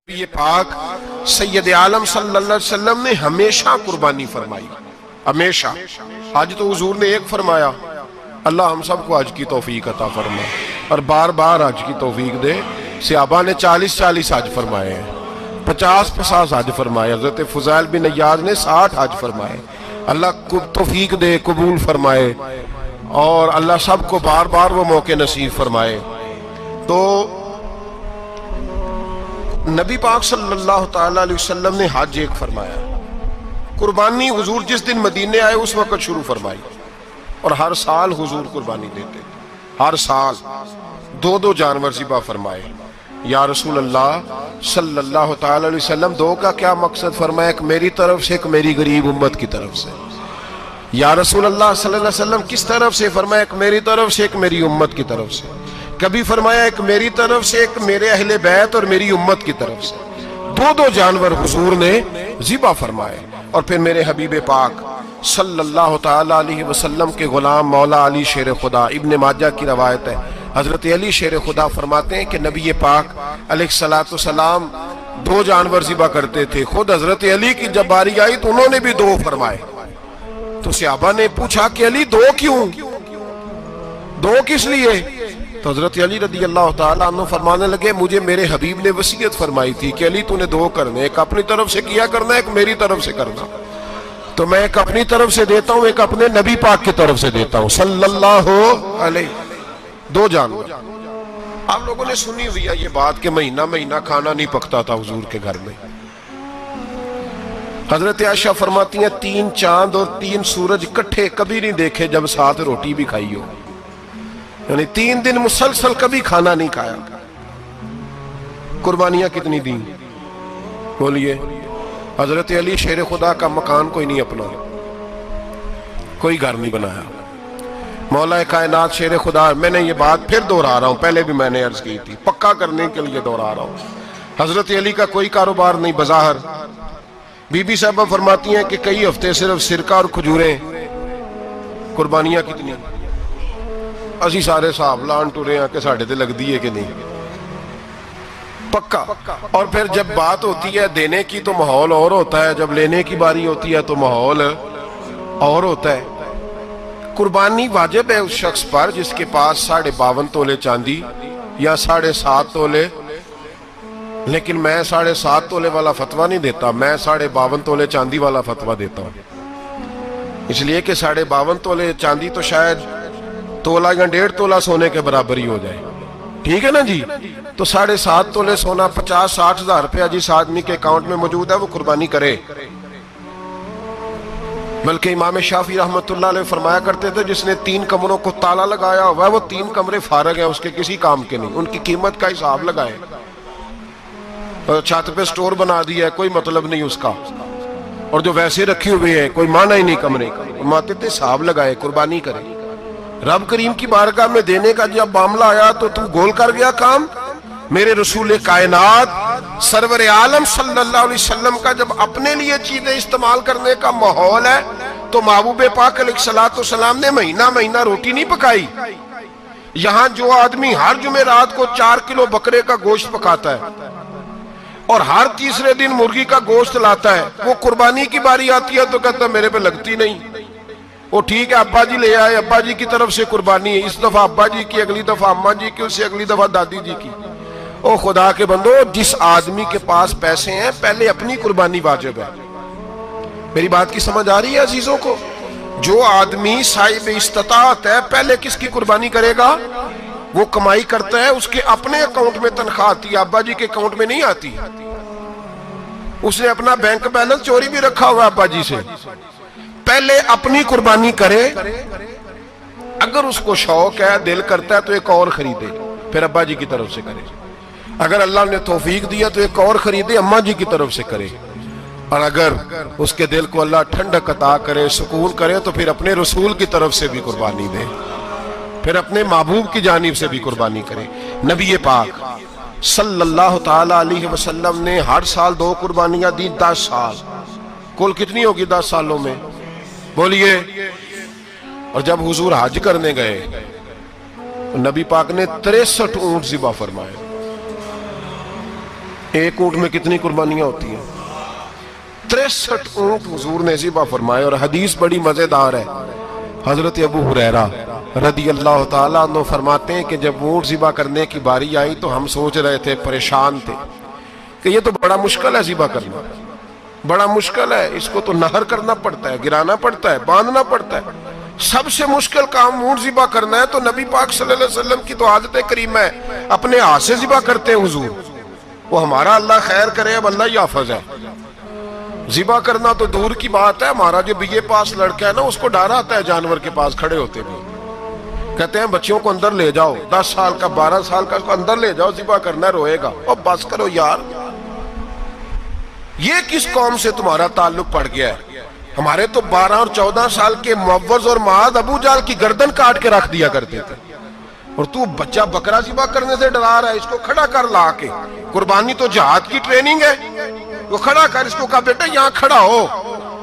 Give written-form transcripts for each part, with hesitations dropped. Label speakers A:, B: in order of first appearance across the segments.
A: یہ پاک سید عالم صلی اللہ علیہ وسلم نے ہمیشہ قربانی فرمائی، ہمیشہ۔ آج تو حضور نے ایک فرمایا، اللہ ہم سب کو حج کی توفیق عطا فرمائے اور بار بار حج کی توفیق دے۔ صحابہ نے 40 حج فرمائے ہیں، 50 حج فرمائے، حضرت فضیل بن عیاض نے 60 حج فرمائے۔ اللہ کو توفیق دے، قبول فرمائے اور اللہ سب کو بار بار وہ موقع نصیب فرمائے۔ تو نبی پاک صلی اللہ تعالیٰ علیہ وسلم نے حج ایک فرمایا، قربانی حضور جس دن مدینے آئے اس وقت شروع فرمائی، اور ہر سال حضور قربانی دیتے، ہر سال 2 جانور ذبح فرمائے۔ یا رسول اللہ صلی اللہ تعالیٰ علیہ وسلم، 2 کا کیا مقصد فرمایا؟ ایک میری طرف سے، ایک میری غریب امت کی طرف سے۔ یا رسول اللہ صلی اللہ علیہ وسلم کس طرف سے فرمایا؟ ایک میری طرف سے، ایک میری امت کی طرف سے۔ کبھی فرمایا ایک میری طرف سے، ایک میرے اہل بیت اور میری امت کی طرف سے۔ 2 جانور حضور نے ذبح فرمائے، اور پھر میرے حبیب پاک صلی اللہ تعالیٰ علیہ وسلم کے غلام مولا علی شیر خدا، ابن ماجہ کی روایت ہے، حضرت علی شیر خدا فرماتے ہیں کہ نبی پاک علیہ السلام 2 جانور ذبح کرتے تھے۔ خود حضرت علی کی جب باری آئی تو انہوں نے بھی 2 فرمائے۔ تو صحابہ نے پوچھا کہ علی 2 کیوں؟ 2 کس لیے؟ تو حضرت علی رضی اللہ تعالیٰ عنہ فرمانے لگے، مجھے میرے حبیب نے وصیت فرمائی تھی کہ علی تو نے 2 کرنے، ایک اپنی طرف سے کیا کرنا، ایک میری طرف سے کرنا۔ تو میں ایک اپنی طرف سے دیتا ہوں، ایک اپنے نبی پاک کی طرف سے دیتا ہوں صلی اللہ علیہ۔ 2 جانور۔ آپ لوگوں نے سنی ہوئی ہے یہ بات کہ مہینہ کھانا نہیں پکتا تھا حضور کے گھر میں۔ حضرت عائشہ فرماتی ہیں 3 چاند اور 3 سورج کٹھے کبھی نہیں دیکھے جب ساتھ روٹی بھی کھائی ہو، یعنی 3 دن مسلسل کبھی کھانا نہیں کھایا۔ قربانیاں کتنی دیں؟ بولیے۔ حضرت علی شیر خدا کا مکان کوئی نہیں اپنا، کوئی گھر نہیں بنایا۔ مولا کائنات شیر خدا، میں نے یہ بات پھر دہرا رہا ہوں، پہلے بھی میں نے عرض کی تھی، پکا کرنے کے لیے دہرا رہا ہوں۔ حضرت علی کا کوئی کاروبار نہیں بظاہر۔ بی بی صاحبہ فرماتی ہیں کہ کئی ہفتے صرف سرکہ اور کھجوریں۔ قربانیاں کتنی؟ اسی سارے صاحب لان ٹورے ہیں کہ ساڑھے تے لگ دیئے کہ نہیں، پکا۔ اور پھر جب بات ہوتی ہے دینے کی تو ماحول اور ہوتا ہے، جب لینے کی باری ہوتی ہے تو ماحول اور ہوتا ہے۔ قربانی واجب ہے اس شخص پر جس کے پاس 52.5 تولے چاندی یا 7.5 تولے، لیکن میں 7.5 تولے والا فتویٰ نہیں دیتا، میں 52.5 تولے چاندی والا فتویٰ دیتا ہوں، اس لیے کہ 52.5 تولے چاندی تو شاید تولہ یا 1.5 تولہ سونے کے برابر ہی ہو جائے، ٹھیک ہے نا جی؟ تو 7.5 تولے سونا 50-60 ہزار روپیہ جس آدمی کے اکاؤنٹ میں موجود ہے وہ قربانی کرے۔ بلکہ امام شافعی رحمۃ اللہ علیہ فرمایا کرتے تھے جس نے 3 کمروں کو تالا لگایا ہوا ہے وہ 3 کمرے فارغ ہیں، اس کے کسی کام کے نہیں، ان کی قیمت کا حساب لگائے۔ چھت پہ سٹور بنا دیا ہے، کوئی مطلب نہیں اس کا، اور جو ویسے رکھی ہوئے ہیں کوئی معنی ہی نہیں کمرے کا، فرماتے تھے حساب لگائے، قربانی کرے۔ رب کریم کی بارگاہ میں دینے کا جب معاملہ آیا تو تم گول کر گیا کام۔ میرے رسول کائنات سرور عالم صلی اللہ علیہ وسلم کا جب اپنے لیے چیزیں استعمال کرنے کا ماحول ہے تو محبوب پاک علیہ السلام نے مہینہ روٹی نہیں پکائی۔ یہاں جو آدمی ہر جمعرات کو 4 کلو بکرے کا گوشت پکاتا ہے اور ہر تیسرے دن مرغی کا گوشت لاتا ہے، وہ قربانی کی باری آتی ہے تو کہتا ہے میرے پہ لگتی نہیں۔ وہ ٹھیک ہے ابا جی لے آئے، ابا جی کی طرف سے قربانی ہے، اس دفعہ ابا جی کی، اگلی دفعہ اماں جی کی، اس سے اگلی دفعہ دادی جی کی۔ او خدا کے بندو، جس آدمی کے پاس پیسے ہیں پہلے اپنی قربانی واجب ہے۔ میری بات کی سمجھ آ رہی ہے عزیزوں کو؟ جو آدمی صاحب استطاعت ہے پہلے کس کی قربانی کرے گا؟ وہ کمائی کرتا ہے، اس کے اپنے اکاؤنٹ میں تنخواہ آتی ہے، ابا جی کے اکاؤنٹ میں نہیں آتی۔ اس نے اپنا بینک بیلنس چوری بھی رکھا ہوا ابا جی سے۔ پہلے اپنی قربانی کرے، اگر اس کو شوق ہے، دل کرتا ہے تو ایک اور خریدے، پھر ابا جی کی طرف سے کرے۔ اگر اللہ نے توفیق دیا تو ایک اور خریدے، اماں جی کی طرف سے کرے۔ اور اگر اس کے دل کو اللہ ٹھنڈک عطا کرے، سکون کرے، تو پھر اپنے رسول کی طرف سے بھی قربانی دے، پھر اپنے محبوب کی جانب سے بھی قربانی کرے۔ نبی پاک صلی اللہ تعالیٰ علیہ وسلم نے ہر سال 2 قربانیاں دی، 10 سال۔ کل کتنی ہوگی 10 سالوں میں؟ بولیے۔ اور جب حضور حج کرنے گئے نبی پاک نے 63 اونٹ ذبح فرمائے۔ ایک اونٹ میں کتنی قربانیاں ہوتی ہیں؟ 63 اونٹ حضور نے ذبح فرمائے. اور حدیث بڑی مزیدار ہے. حضرت ابو ہریرہ رضی اللہ تعالیٰ عنہ فرماتے ہیں کہ جب اونٹ ذبح کرنے کی باری آئی تو ہم سوچ رہے تھے، پریشان تھے کہ یہ تو بڑا مشکل ہے ذبح کرنا، بڑا مشکل ہے، اس کو تو نہر کرنا پڑتا ہے، گرانا پڑتا ہے، باندھنا پڑتا ہے. سب سے مشکل کام اونٹ ذبح کرنا ہے. تو نبی پاک صلی اللہ علیہ وسلم کی تو عادت کریمہ ہے، اپنے ہاتھ سے ذبح کرتے ہیں حضور. وہ ہمارا اللہ خیر کرے، اب اللہ ہی حافظ ہے. ذبح کرنا تو دور کی بات ہے. ہمارا جو بی اے پاس لڑکا ہے نا، اس کو ڈر آتا ہے جانور کے پاس کھڑے ہوتے بھی. کہتے ہیں بچوں کو اندر لے جاؤ، 10 سال کا 12 سال کا، اس کو اندر لے جاؤ، ذبح کرنا، روئے گا. اور بس کرو یار، یہ کس قوم سے تمہارا تعلق پڑ گیا ہے؟ ہمارے تو 12 اور 14 سال کے معوذ اور معاذ ابو جہل کی گردن کاٹ کے رکھ دیا کرتے تھے. اور تو بچہ بکرا ذبح کرنے سے ڈرا رہا ہے. اس کو کھڑا کر لا کے. قربانی تو جہاد کی ٹریننگ ہے. وہ کھڑا کر، اس کو کہا بیٹا یہاں کھڑا ہو،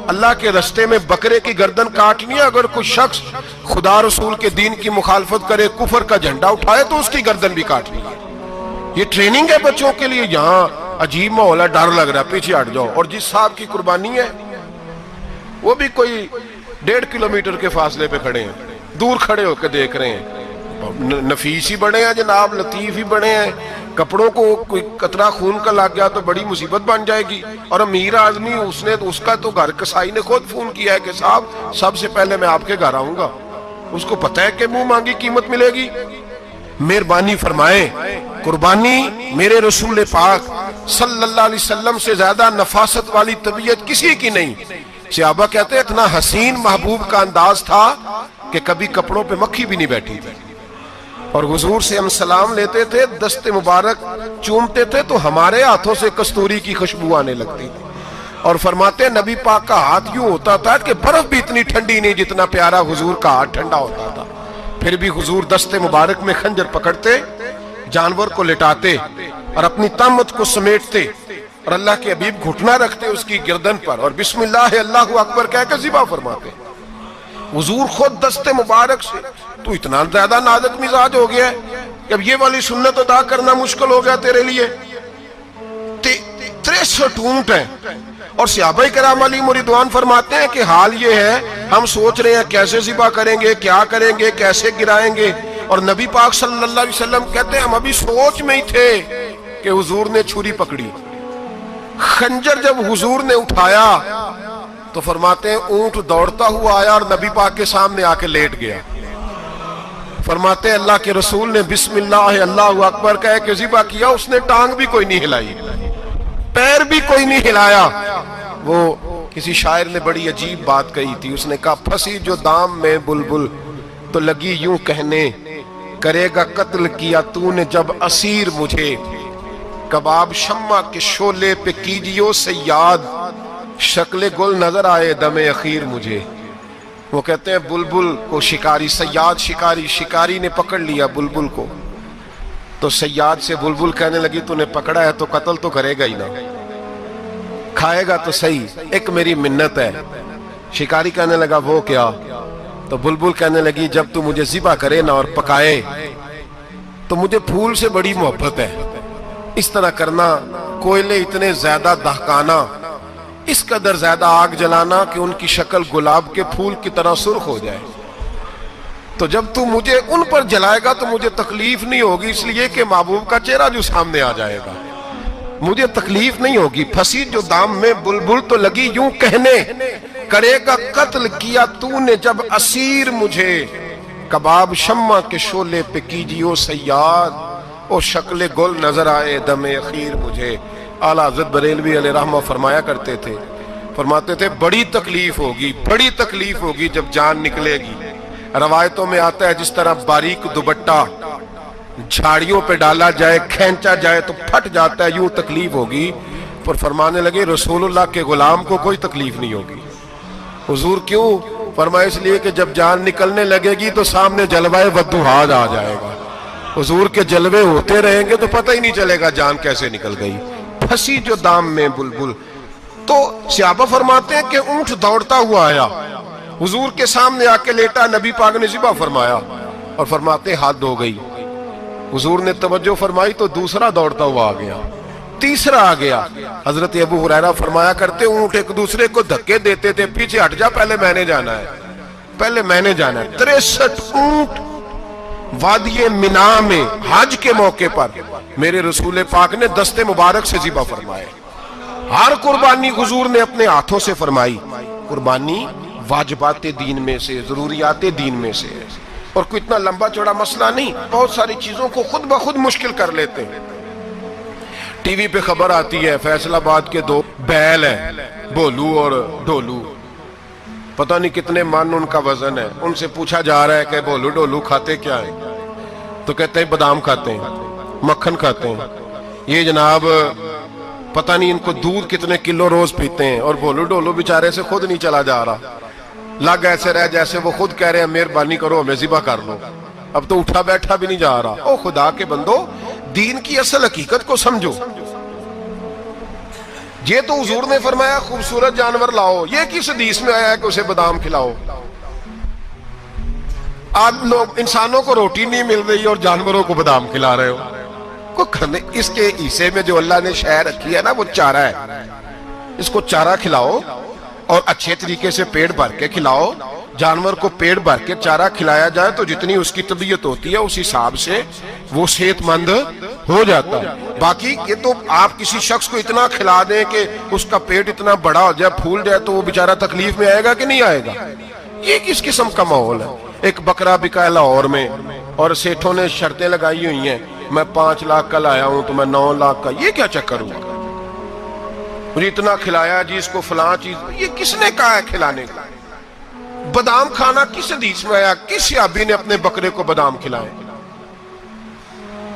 A: اللہ کے رستے میں بکرے کی گردن کاٹنی ہے. اگر کوئی شخص خدا رسول کے دین کی مخالفت کرے، کفر کا جھنڈا اٹھائے، تو اس کی گردن بھی کاٹنی ہے. یہ ٹریننگ ہے بچوں کے لیے. یہاں عجیب ماحول ہے، ڈر لگ رہا ہے، پیچھے ہٹ جاؤ. اور جس صاحب کی قربانی ہے وہ بھی کوئی 1.5 کلومیٹر کے فاصلے پہ کھڑے ہیں، دور کھڑے ہو کے دیکھ رہے ہیں. نفیس ہی بڑے ہیں جناب، لطیف ہی بڑے ہیں. کپڑوں کو کوئی قطرہ خون کا لگ گیا تو بڑی مصیبت بن جائے گی. اور امیر آدمی، اس کا تو گھر کسائی نے خود فون کیا ہے کہ صاحب سب سے پہلے میں آپ کے گھر آؤں گا. اس کو پتہ ہے کہ منہ مانگی قیمت ملے گی. مہربانی فرمائیں، قربانی میرے رسول پاک صلی اللہ علیہ وسلم سے زیادہ نفاست والی طبیعت کسی کی نہیں. صحابہ کہتے ہیں اتنا حسین محبوب کا انداز تھا کہ کبھی کپڑوں پہ مکھی بھی نہیں بیٹھی تھی. اور حضور سے ہم سلام لیتے تھے، دست مبارک چومتے تھے تو ہمارے ہاتھوں سے کستوری کی خوشبو آنے لگتی تھی. اور فرماتے ہیں نبی پاک کا ہاتھ یوں ہوتا تھا کہ برف بھی اتنی ٹھنڈی نہیں جتنا پیارا حضور کا ہاتھ ٹھنڈا ہوتا تھا. پھر بھی حضور دست مبارک میں خنجر پکڑتے، جانور کو لٹاتے اور اپنی طامت کو سمیٹتے، اور اللہ کے حبیب گھٹنا رکھتے اس کی گردن پر، اور بسم اللہ اللہ اکبر کہہ کے ذبح فرماتے. حضور خود دست مبارک سے. تو اتنا زیادہ نازک مزاج ہو گیا ہے کہ اب یہ والی سنت ادا کرنا مشکل ہو گیا تیرے لیے. 63 اونٹ ہیں. اور صحابہ کرام علیہم رضوان فرماتے ہیں کہ حال یہ ہے، ہم سوچ رہے ہیں کیسے ذبح کریں گے، کیا کریں گے، کیسے گرائیں گے. اور نبی پاک صلی اللہ علیہ وسلم کہتے ہیں ہم ابھی سوچ میں ہی تھے کہ حضور نے چھری پکڑی. خنجر جب حضور نے اٹھایا تو فرماتے ہیں اونٹ دوڑتا ہوا آیا اور نبی پاک کے سامنے آ کے لیٹ گیا. فرماتے ہیں اللہ کے رسول نے بسم اللہ اللہ اکبر کہہ کے ذبح کیا. اس نے ٹانگ بھی کوئی نہیں ہلائی، پیر بھی کوئی نہیں ہلایا. وہ کسی شاعر نے بڑی عجیب بات کہی تھی. اس نے کہا پھنسی جو دام میں بلبل تو لگی یوں کہنے، کرے گا قتل کیا تو نے جب اسیر مجھے، کباب شمع کے شولے پہ کیجیو سیاد، شکل گل نظر آئے دم اخیر مجھے. وہ کہتے ہیں بلبل کو شکاری، سیاد شکاری نے پکڑ لیا بلبل کو، تو سیاد سے بلبل کہنے لگی تو نے پکڑا ہے تو قتل تو کرے گا ہی نا، کھائے گا تو صحیح، ایک میری منت ہے. شکاری کہنے لگا وہ کیا؟ تو بلبل کہنے لگی جب تو مجھے ذبح کرے نا اور پکائے تو مجھے پھول سے بڑی محبت ہے. اس طرح کرنا، کوئلے اتنے زیادہ دہکانا، اس قدر زیادہ آگ جلانا کہ ان کی شکل گلاب کے پھول کی طرح سرخ ہو جائے. تو جب تو مجھے ان پر جلائے گا تو مجھے تکلیف نہیں ہوگی، اس لیے کہ محبوب کا چہرہ جو سامنے آ جائے گا مجھے تکلیف نہیں ہوگی. پھنسی جو دام میں بلبل تو لگی یوں کہنے، کرے گا قتل کیا تو نے جب اسیر مجھے، کباب شمع کے شولے پہ کیجیو سیاد، اور شکل گل نظر آئے دم اخیر مجھے. اعلیٰ حضرت بریلوی علیہ رحمہ فرمایا کرتے تھے، فرماتے تھے بڑی تکلیف ہوگی جب جان نکلے گی. روایتوں میں آتا ہے جس طرح باریک دوپٹہ جھاڑیوں پہ ڈالا جائے، کھینچا جائے تو پھٹ جاتا ہے، یوں تکلیف ہوگی. پر فرمانے لگے رسول اللہ کے غلام کو کوئی تکلیف نہیں ہوگی. حضور کیوں؟ فرمایا اس لیے کہ جب جان نکلنے لگے گی تو سامنے جلوہ وضحاج آ جائے گا. حضور کے جلوے ہوتے رہیں گے تو پتہ ہی نہیں چلے گا جان کیسے نکل گئی. پھنسی جو دام میں بلبل. تو صحابہ فرماتے ہیں کہ اونٹ دوڑتا ہوا آیا، حضور کے سامنے آ کے لیٹا، نبی پاک نے ذبح فرمایا اور فرماتے حد ہو گئی. حضور نے توجہ فرمائی تو دوسرا دوڑتا ہوا آ گیا، تیسرا آ گیا. حضرت ابو ہریرہ فرمایا کرتے اونٹ ایک دوسرے کو دھکے دیتے تھے, پیچھے ہٹ جا, پہلے میں نے جانا ہے, پہلے میں نے جانا ہے. 63 اونٹ وادی مینا میں حج کے موقع پر میرے رسول پاک نے دست مبارک سے ذبح فرمائے. ہر قربانی حضور نے اپنے ہاتھوں سے فرمائی. قربانی واجبات دین میں سے, ضروریات دین میں سے, اور کوئی اتنا لمبا چوڑا مسئلہ نہیں. بہت ساری چیزوں کو خود بخود مشکل کر لیتے ہیں. ٹی وی پہ خبر آتی ہے فیصل آباد کے 2 بیل ہیں, بولو اور ڈولو, پتہ نہیں کتنے من ان کا وزن ہے. ان سے پوچھا جا رہا ہے کہ بولو ڈولو کھاتے کیا ہیں, تو کہتے ہیں بادام کھاتے ہیں, مکھن کھاتے ہیں. یہ جناب پتہ نہیں ان کو دودھ کتنے کلو روز پیتے ہیں, اور بولو ڈولو بیچارے سے خود نہیں چلا جا رہا. لگ ایسے رہ جیسے وہ خود کہہ رہے ہیں مہربانی کرو ہمیں ذبح کر لو, اب تو اٹھا بیٹھا بھی نہیں جا رہا. او خدا کے بندو, دین کی اصل حقیقت کو سمجھو. یہ تو حضور نے فرمایا خوبصورت جانور لاؤ, یہ کس حدیث میں آیا ہے کہ اسے بادام کھلاؤ؟ آپ لوگ انسانوں کو روٹی نہیں مل رہی اور جانوروں کو بادام کھلا رہے ہو. کو کرنے اس کے حصے میں جو اللہ نے شے رکھی ہے نا وہ چارہ ہے, اس کو چارہ کھلاؤ اور اچھے طریقے سے پیٹ بھر کے کھلاؤ. جانور کو پیٹ بھر کے چارہ کھلایا جائے تو جتنی اس کی طبیعت ہوتی ہے اس حساب سے وہ صحت مند ہو جاتا ہے. باقی یہ تو آپ کسی شخص کو اتنا کھلا دیں کہ اس کا پیٹ اتنا بڑا ہو جائے, پھول جائے, تو وہ بیچارہ تکلیف میں آئے گا کہ نہیں آئے گا؟ یہ کس قسم کا ماحول ہے؟ ایک بکرا بکا لاہور میں اور سیٹھوں نے شرطیں لگائی ہوئی ہیں, میں 5 لاکھ کا لایا ہوں تو میں 9 لاکھ کا. یہ کیا چکر ہوا؟ مجھے اتنا کھلایا جی اس کو فلاں چیز. یہ کس نے کہا ہے کھلانے کا؟ بادام کھانا کس حدیث میں آیا؟ کس صحابی نے اپنے بکرے کو بادام کھلائے؟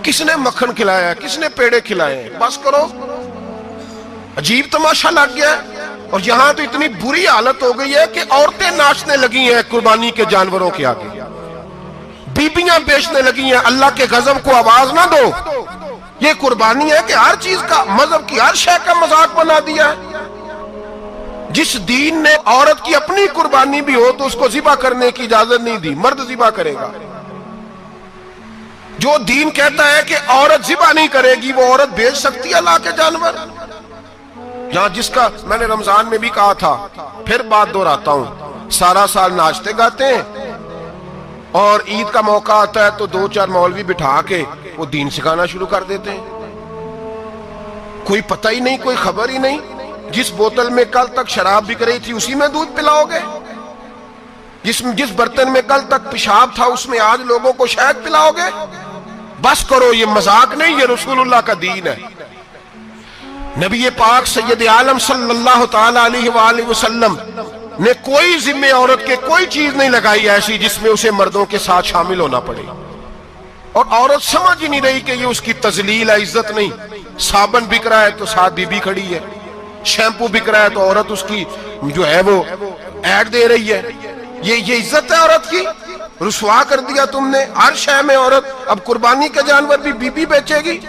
A: کس نے مکھن کھلایا؟ کس نے پیڑے کھلائے؟ بس کرو, عجیب تماشا لگ گیا ہے. اور یہاں تو اتنی بری حالت ہو گئی ہے کہ عورتیں ناچنے لگی ہیں قربانی کے جانوروں کے آگے, بیبیاں بیچنے لگی ہیں. اللہ کے غضب کو آواز نہ دو. یہ قربانی ہے کہ ہر چیز کا, مذہب کی ہر شے کا مذاق بنا دیا ہے. جس دین نے عورت کی اپنی قربانی بھی ہو تو اس کو ذبح کرنے کی اجازت نہیں دی, مرد ذبح کرے گا. جو دین کہتا ہے کہ عورت ذبح نہیں کرے گی, وہ عورت بیچ سکتی ہے اللہ کے جانور. جہاں جس کا میں نے رمضان میں بھی کہا تھا, پھر بات دہراتا ہوں, سارا سال ناچتے گاتے ہیں اور عید کا موقع آتا ہے تو 2-4 مولوی بٹھا کے وہ دین سکھانا شروع کر دیتے ہیں. کوئی پتہ ہی نہیں, کوئی خبر ہی نہیں. جس بوتل میں کل تک شراب بک رہی تھی اسی میں دودھ پلاؤ گے؟ جس برتن میں کل تک پیشاب تھا اس میں آج لوگوں کو شہد پلاؤ گے؟ بس کرو, یہ مذاق نہیں, یہ رسول اللہ کا دین ہے. نبی پاک سید عالم صلی اللہ تعالی علیہ وآلہ وسلم نے کوئی ذمہ عورت کے کوئی چیز نہیں لگائی ایسی جس میں اسے مردوں کے ساتھ شامل ہونا پڑے. اور عورت سمجھ ہی نہیں رہی کہ یہ اس کی تذلیل ہے, عزت نہیں. صابن بک رہا ہے تو ساتھ بی بی کھڑی ہے, شیمپو بک رہا ہے تو عورت اس کی جو ہے وہ ایڈ دے رہی ہے. یہ عزت ہے عورت کی؟ رسوا کر دیا تم نے ہر شے میں عورت. اب قربانی کے جانور بھی بی بی بیچے گی؟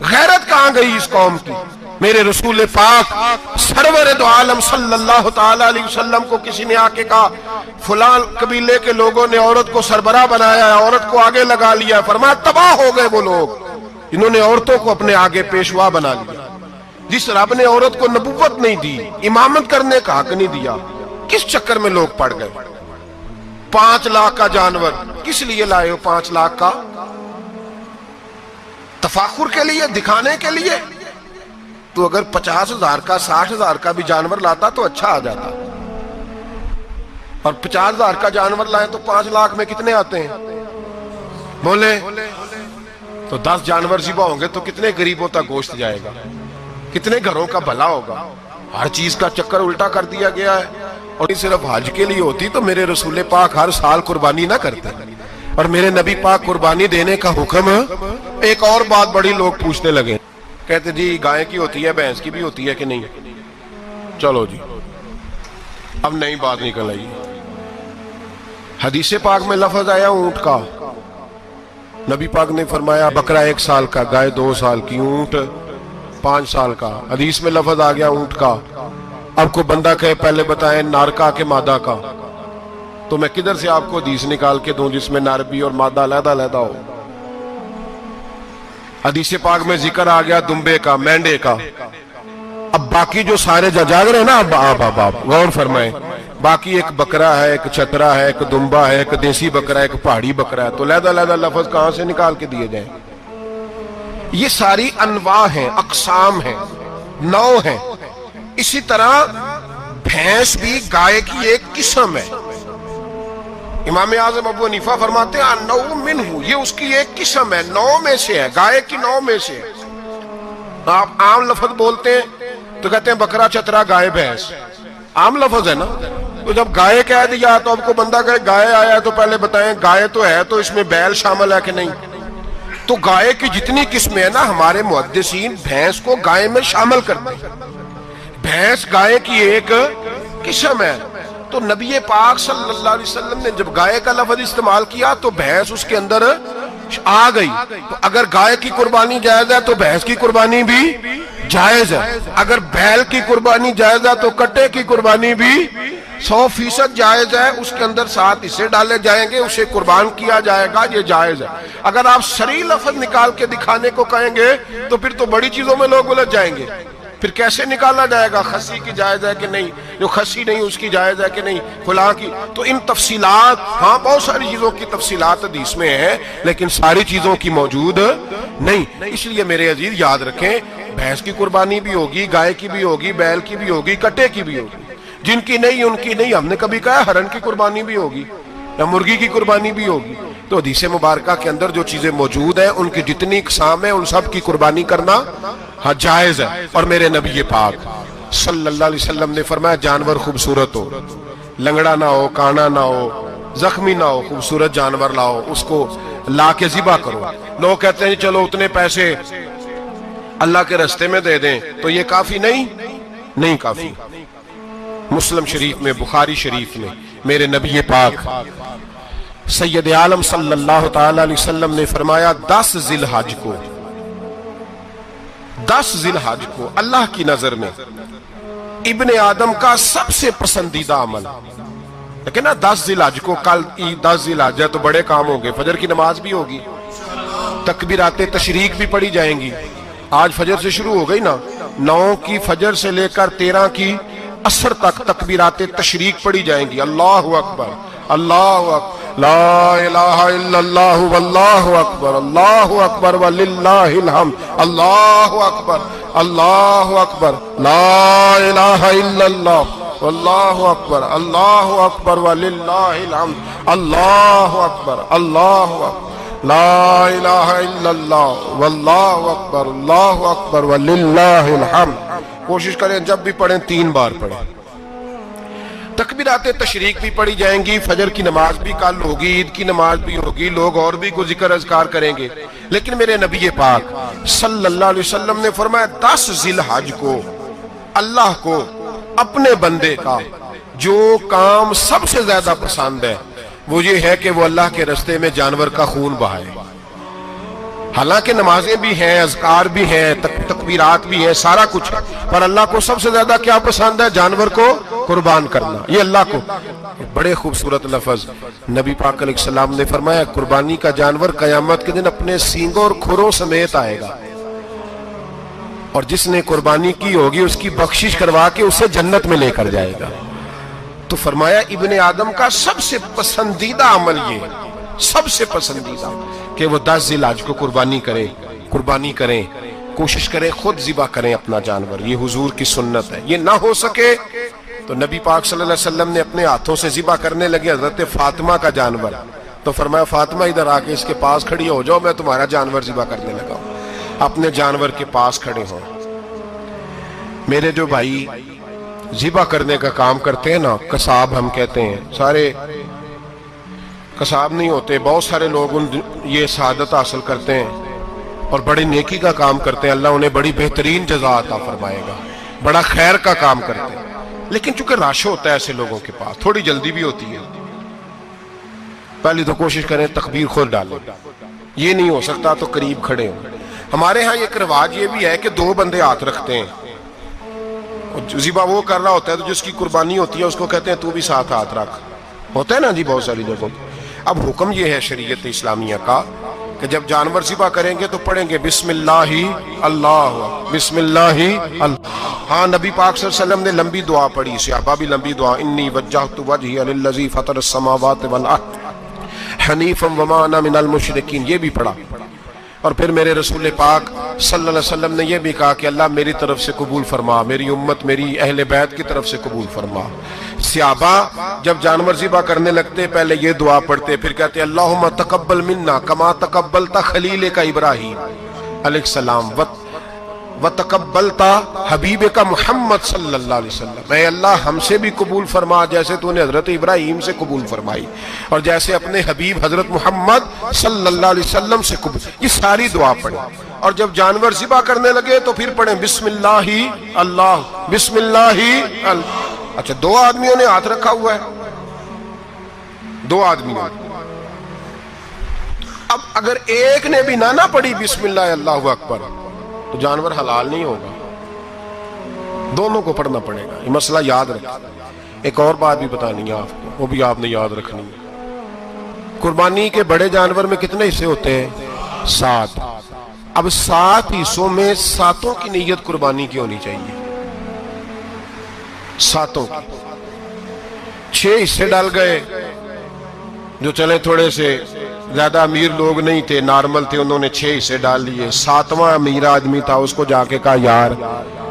A: غیرت کہاں گئی اس قوم کی؟ میرے رسول پاک سرور دو عالم صلی اللہ تعالی علیہ وسلم کو کسی نے آ کے کہا فلاں قبیلے کے لوگوں نے عورت کو سربراہ بنایا ہے, عورت کو آگے لگا لیا. فرمایا تباہ ہو گئے وہ لوگ, انہوں نے عورتوں کو اپنے آگے پیشوا بنا لیا. جس رب نے عورت کو نبوت نہیں دی, امامت کرنے کا حق نہیں دیا, کس چکر میں لوگ پڑ گئے؟ 5 لاکھ کا جانور کس لیے لائے ہو؟ 5 لاکھ کا تفاخر کے لیے, دکھانے کے لیے؟ تو اگر 50,000 کا 60,000 کا بھی جانور لاتا تو اچھا آ جاتا. اور 50,000 کا جانور لائیں تو 5 لاکھ میں کتنے آتے ہیں بولے؟ تو 10 جانور ذبح ہوں گے تو کتنے غریبوں تک گوشت جائے گا, کتنے گھروں کا بھلا ہوگا. ہر چیز کا چکر الٹا کر دیا گیا ہے. اور صرف حج کے لیے ہوتی تو میرے رسول پاک ہر سال قربانی نہ کرتے, اور میرے نبی پاک قربانی دینے کا حکم. ایک اور بات بڑی لوگ پوچھنے لگے, کہتے جی گائے کی ہوتی ہے, بھینس کی بھی ہوتی ہے کہ نہیں؟ چلو جی اب نئی بات نکل آئی. حدیث پاک میں لفظ آیا اونٹ کا, نبی پاک نے فرمایا بکرا 1 سال کا, گائے 2 سال کی, اونٹ 5 سال کا. حدیث میں لفظ آ گیا اونٹ کا. اب کو بندہ کہے پہلے بتائیں نر کا کہ مادہ کا, تو میں کدھر سے آپ کو حدیث نکال کے دوں جس میں نر بھی اور مادہ علیحدہ علیحدہ ہو؟ حدیث پاک میں ذکر آ گیا دمبے کا، مینڈے کا. اب باقی جو سارے جاگ رہے ہیں نا، اب غور فرمائیں، باقی ایک بکرا ہے، ایک چترا ہے، ایک دمبا ہے، ایک دیسی بکرا ہے، ایک پہاڑی بکرا ہے، تو علیحدہ علیحدہ لفظ کہاں سے نکال کے دیے جائیں؟ یہ ساری انواع ہیں، اقسام ہیں، نوع ہیں. اسی طرح بھینس بھی گائے کی ایک قسم ہے. امام اعظم ابو حنیفہ فرماتے ہیں النوع منہ، یہ اس کی ایک قسم ہے، نوع میں سے ہے، گائے کی نوع میں سے ہے. آپ عام لفظ بولتے ہیں تو کہتے ہیں بکرا چترا گائے بھینس، عام لفظ ہے نا. تو جب گائے کہہ دیا تو اب کو بندہ کہے گائے آیا تو پہلے بتائیں گائے تو ہے، تو اس میں بیل شامل ہے کہ نہیں؟ تو گائے کی جتنی قسمیں ہیں نا، ہمارے محدثین بھینس کو گائے میں شامل کرتے ہیں. بھینس گائے کی ایک قسم ہے. تو نبی پاک صلی اللہ علیہ وسلم نے جب گائے کا لفظ استعمال کیا تو بھینس اس کے اندر آ گئی. تو اگر گائے کی قربانی جائز ہے تو بھینس کی قربانی بھی جائز ہے. اگر بیل کی قربانی جائز ہے تو کٹے کی قربانی بھی 100% جائز ہے. اس کے اندر 7 حصے ڈالے جائیں گے، اسے قربان کیا جائے گا، یہ جائز ہے. اگر آپ صریح لفظ نکال کے دکھانے کو کہیں گے تو پھر تو بڑی چیزوں میں لوگ الجھ جائیں گے. پھر کیسے نکالا جائے گا خسی کی جائز ہے کہ نہیں، جو خسی نہیں اس کی جائز ہے کہ نہیں، فلاں کی. تو ان تفصیلات، ہاں بہت ساری چیزوں کی تفصیلات حدیث میں ہیں، لیکن ساری چیزوں کی موجود نہیں. اس لیے میرے عزیز یاد رکھیں، بھینس کی قربانی بھی ہوگی، گائے کی بھی ہوگی، بیل کی بھی ہوگی، کٹے کی بھی ہوگی. جن کی نہیں ان کی نہیں. ہم نے کبھی کہا ہرن کی قربانی بھی ہوگی یا مرغی کی قربانی بھی ہوگی. تو حدیث مبارکہ کے اندر جو چیزیں موجود ہیں ان کی جتنی اقسام ہیں ان سب کی قربانی کرنا ہاں جائز ہے. اور میرے نبی پاک صلی اللہ علیہ وسلم نے فرمایا جانور خوبصورت ہو، لنگڑا نہ ہو، کانا نہ ہو، زخمی نہ ہو، خوبصورت جانور لاؤ، اس کو لا کے ذبح کرو. لوگ کہتے ہیں چلو اتنے پیسے اللہ کے راستے میں دے دیں، تو یہ کافی نہیں کافی. مسلم شریف میں، بخاری شریف میں میرے نبی پاک سید عالم صلی اللہ تعالی علیہ وسلم نے فرمایا 10 ذی الحج کو اللہ کی نظر میں ابن آدم کا سب سے پسندیدہ عمل. لیکن نا 10 ذی الحج کو، کل 10 ذی الحج ہے تو بڑے کام ہوں گے. فجر کی نماز بھی ہوگی، تکبیرات تشریق بھی پڑھی جائیں گی. آج فجر سے شروع ہو گئی نا، 9 کی فجر سے لے کر 13 کی عصر تک تکبیرات تشریق پڑھی جائیں گی. اللہ اکبر، اللہ اکبر، لا الہ الا اللہ واللہ اکبر، اللہ اکبر وللہ الحمد، اللہ اکبر، اللہ اکبر، لا الہ الا اللہ واللہ اکبر، اللہ اکبر وللہ الحمد، اللہ اکبر، اللہ اکبر، لا الہ الا اللہ واللہ اکبر، اللہ اکبر وللہ الحمد. کوشش کریں جب بھی پڑھیں 3 بار پڑھیں. تکبیرات تشریق بھی پڑھی جائیں گی، فجر کی نماز بھی کل ہوگی، عید کی نماز بھی ہوگی، لوگ اور بھی کوئی ذکر اذکار کریں گے. لیکن میرے نبی پاک صلی اللہ علیہ وسلم نے فرمایا 10 ذی الحج کو اللہ کو اپنے بندے کا جو کام سب سے زیادہ پسند ہے وہ یہ ہے کہ وہ اللہ کے راستے میں جانور کا خون بہائے. حالانکہ نمازیں بھی ہیں، اذکار بھی ہیں، تکبیرات بھی ہیں، سارا کچھ ہے، پر اللہ کو سب سے زیادہ کیا پسند ہے؟ جانور کو قربان کرنا. یہ اللہ کو بڑے خوبصورت لفظ نبی پاک علیہ السلام نے فرمایا قربانی کا جانور قیامت کے دن اپنے سینگوں اور کھروں سمیت آئے گا، اور جس نے قربانی کی ہوگی اس کی بخشش کروا کے اسے جنت میں لے کر جائے گا. تو فرمایا ابن آدم کا سب سے پسندیدہ عمل یہ، سب سے پسندیدہ، کہ وہ 10 ذی الحج کو قربانی کریں، کوشش کریں خود ذبح کریں اپنا جانور. یہ حضور کی سنت ہے. یہ نہ ہو سکے تو نبی پاک صلی اللہ علیہ وسلم نے اپنے ہاتھوں سے ذبح کرنے لگے حضرت فاطمہ کا جانور. تو فرمایا فاطمہ ادھر آ کے اس کے پاس کھڑی ہو جاؤ، میں تمہارا جانور ذبح کرنے لگا ہوں. اپنے جانور کے پاس کھڑے ہوں. میرے جو بھائی ذبح کرنے کا کام کرتے ہیں نا، قصاب ہم کہتے ہیں، سارے قصاب نہیں ہوتے، بہت سارے لوگ یہ سعادت حاصل کرتے ہیں اور بڑی نیکی کا کام کرتے ہیں. اللہ انہیں بڑی بہترین جزا عطا فرمائے گا، بڑا خیر کا کام کرتے ہیں. لیکن چونکہ رش ہوتا ہے ایسے لوگوں کے پاس، تھوڑی جلدی بھی ہوتی ہے. پہلی تو کوشش کریں تکبیر خود ڈالیں، یہ نہیں ہو سکتا تو قریب کھڑے ہوں. ہمارے ہاں ایک رواج یہ بھی ہے کہ 2 بندے ہاتھ رکھتے ہیں، ذبح وہ کر رہا ہوتا ہے تو جس کی قربانی ہوتی ہے اس کو کہتے ہیں تو بھی ساتھ ہاتھ رکھ. ہوتا ہے نا جی بہت ساری جگہوں. اب حکم یہ ہے شریعت اسلامیہ کا کہ جب جانور ذبح کریں گے تو پڑھیں گے بسم اللہ اللہ، بسم اللہ اللہ۔ ہاں نبی پاک صلی اللہ علیہ وسلم نے لمبی دعا پڑھی، صحابہ بھی لمبی دعا، انی وجہت وجہی للذی فطر السماوات والارض حنیفا وما انا من المشرکین، یہ بھی پڑھا۔ اور پھر میرے رسول پاک صلی اللہ علیہ وسلم نے یہ بھی کہا کہ اللہ میری طرف سے قبول فرما، میری امت، میری اہل بیت کی طرف سے قبول فرما۔ صحابہ جب جانور ذبح کرنے لگتے پہلے یہ دعا پڑھتے، پھر کہتے اللہم تقبل منا کما تقبلتا خلیل کا ابراہیم علیہ السلام وتقبلتا حبیب کا محمد صلی اللہ علیہ وسلم، اے اللہ ہم سے بھی قبول فرما جیسے تو نے حضرت ابراہیم سے قبول فرمائی اور جیسے اپنے حبیب حضرت محمد صلی اللہ علیہ وسلم سے قبول۔ یہ ساری دعا پڑھیں، اور جب جانور ذبح کرنے لگے تو پھر پڑھیں بسم اللہ اللہ، بسم اللہ اللہ۔ اچھا دو آدمیوں نے ہاتھ رکھا ہوا ہے، دو آدمیوں، اب اگر ایک نے بھی نہ پڑھی بسم اللہ اللہ اکبر تو جانور حلال نہیں ہوگا، دونوں کو پڑھنا پڑے گا۔ یہ مسئلہ یاد رکھیں۔ ایک اور بات بھی بتانی ہے آپ کو، وہ بھی آپ نے یاد رکھنی ہے۔ قربانی کے بڑے جانور میں کتنے حصے ہوتے ہیں؟ 7۔ اب 7 حصوں میں 7 کی نیت قربانی کی ہونی چاہیے، 7 کی۔ 6 حصے ڈال گئے، جو چلے تھوڑے سے زیادہ امیر لوگ نہیں تھے، نارمل تھے، انہوں نے 6 حصے ڈال لیے۔ 7واں امیر آدمی تھا، اس کو جا کے کہا یار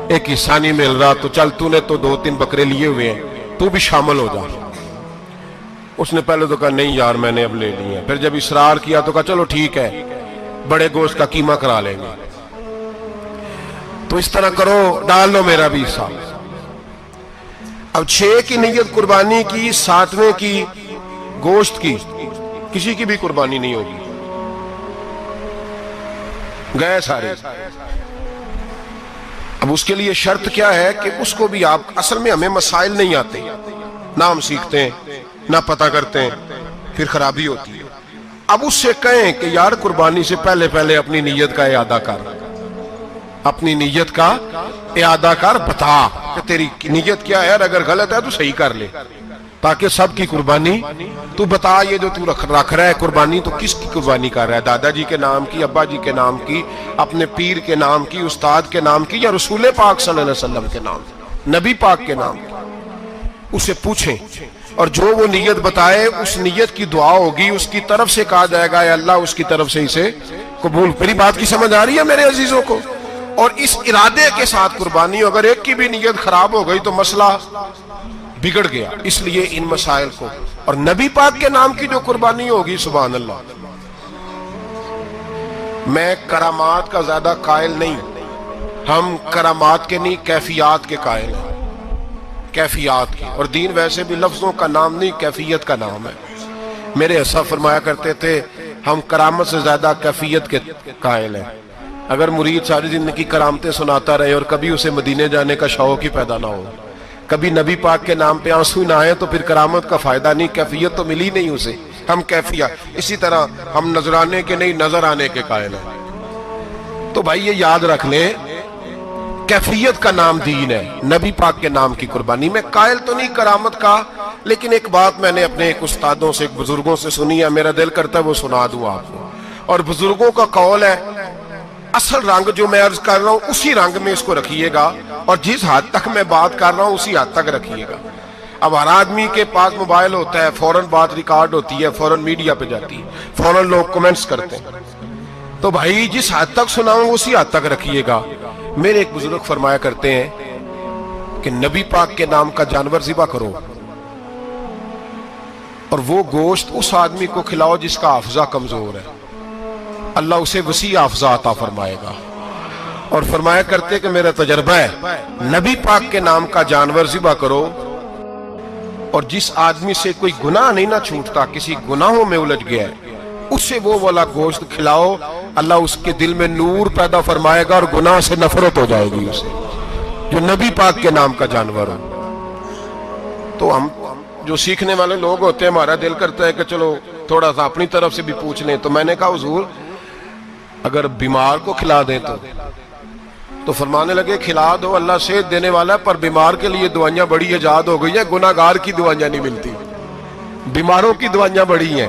A: ایک حصہ نہیں مل رہا، تو چل تو نے تو 2-3 بکرے لیے ہوئے ہیں، تو بھی شامل ہو جا۔ اس نے پہلے تو کہا نہیں یار میں نے اب لے لی ہے، پھر جب اصرار کیا تو کہا چلو ٹھیک ہے بڑے گوشت کا قیمہ کرا لیں گے۔ تو اس طرح کرو، ڈال لو میرا بھی حصہ۔ اب 6 کی نیت قربانی کی، 7ویں کی گوشت کی، کسی کی بھی قربانی نہیں ہوگی، گئے سارے۔ اب اس کے لیے شرط کیا ہے کہ اس کو بھی آپ، اصل میں ہمیں مسائل نہیں آتے، نہ ہم سیکھتے ہیں نہ پتہ کرتے ہیں، پھر خرابی ہوتی ہے۔ اب اس سے کہیں کہ یار قربانی سے پہلے اپنی نیت کا اعادہ کر، اپنی نیت کا اعادہ کر، بتا کہ تیری نیت کیا ہے، اگر غلط ہے تو صحیح کر لے، تاکہ سب کی قربانی تو بتا۔ یہ جو تو رکھ رہا ہے قربانی، تو کس کی قربانی کر رہا ہے؟ دادا جی کے نام کی، ابا جی کے نام کی، اپنے پیر کے نام کی، استاد کے نام کی، یا رسول پاک صلی اللہ علیہ وسلم کے نام کی، نبی پاک کے نام کی؟ اسے پوچھیں، اور جو وہ نیت بتائے اس نیت کی دعا ہوگی، اس کی طرف سے کہا جائے گا اے اللہ اس کی طرف سے اسے قبول۔ میری بات کی سمجھ آ رہی ہے میرے عزیزوں کو؟ اور اس ارادے کے ساتھ قربانی، اگر ایک کی بھی نیت خراب ہو گئی تو مسئلہ بگڑ گیا۔ اس لیے ان مسائل کو، اور نبی پاک کے نام کی جو قربانی ہوگی، سبحان اللہ، میں کرامات کا زیادہ قائل نہیں، ہم کرامات کے نہیں کیفیات کے قائل ہیں، کیفیات کی۔ اور دین ویسے بھی لفظوں کا نام نہیں، کیفیت کا نام ہے۔ میرے اسلاف فرمایا کرتے تھے ہم کرامت سے زیادہ کیفیت کے قائل ہیں۔ اگر مرید ساری زندگی کرامتیں سناتا رہے اور کبھی اسے مدینے جانے کا شوق ہی پیدا نہ ہو، کبھی نبی پاک کے نام پہ آنسو نہ آئے، تو پھر کرامت کا فائدہ نہیں، کیفیت تو ملی نہیں اسے۔ ہم کیفیت، اسی طرح ہم نظرانے کے نہیں نظر آنے کے قائل ہیں۔ تو بھائی یہ یاد رکھ لیں، کیفیت کا نام دین ہے، نبی پاک کے نام کی قربانی۔ میں قائل تو نہیں کرامت کا، لیکن ایک بات میں نے اپنے ایک استادوں سے، ایک بزرگوں سے سنی ہے، میرا دل کرتا ہے وہ سنا دوں آپ کو۔ اور بزرگوں کا قول ہے اصل رنگ جو میں عرض کر رہا ہوں اسی رنگ میں اس کو رکھیے گا، اور جس حد تک میں بات کر رہا ہوں اسی حد تک رکھیے گا۔ اب ہر آدمی کے پاس موبائل ہوتا ہے، فوراً بات ریکارڈ ہوتی ہے، فوراً میڈیا پہ جاتی ہے، فوراً لوگ کمنٹس کرتے ہیں۔ تو بھائی جس حد تک سناؤں اسی حد تک رکھیے گا۔ میرے ایک بزرگ فرمایا کرتے ہیں کہ نبی پاک کے نام کا جانور ذبح کرو، اور وہ گوشت اس آدمی کو کھلاؤ جس کا حافظہ کمزور ہے، اللہ اسے وسیع حافظہ عطا فرمائے گا۔ اور فرمایا کرتے کہ میرا تجربہ ہے، نبی پاک کے نام کا جانور ذبح کرو، اور جس آدمی سے کوئی گناہ نہیں نہ چھوٹتا، کسی گناہوں میں الجھ گیا ہے، اسے وہ والا گوشت کھلاؤ، اللہ اس کے دل میں نور پیدا فرمائے گا اور گناہ سے نفرت ہو جائے گی اسے، جو نبی پاک کے نام کا جانور ہو۔ تو ہم جو سیکھنے والے لوگ ہوتے ہیں، ہمارا دل کرتا ہے کہ چلو تھوڑا سا اپنی طرف سے بھی پوچھ لیں۔ تو میں نے کہا حضور اگر بیمار کو کھلا دیں تو فرمانے لگے کھلا دو، اللہ صحت دینے والا ہے، پر بیمار کے لیے دوائیاں بڑی ایجاد ہو گئی ہیں، گناہگار کی دوائیاں نہیں ملتی، بیماروں کی دوائیاں بڑی ہیں۔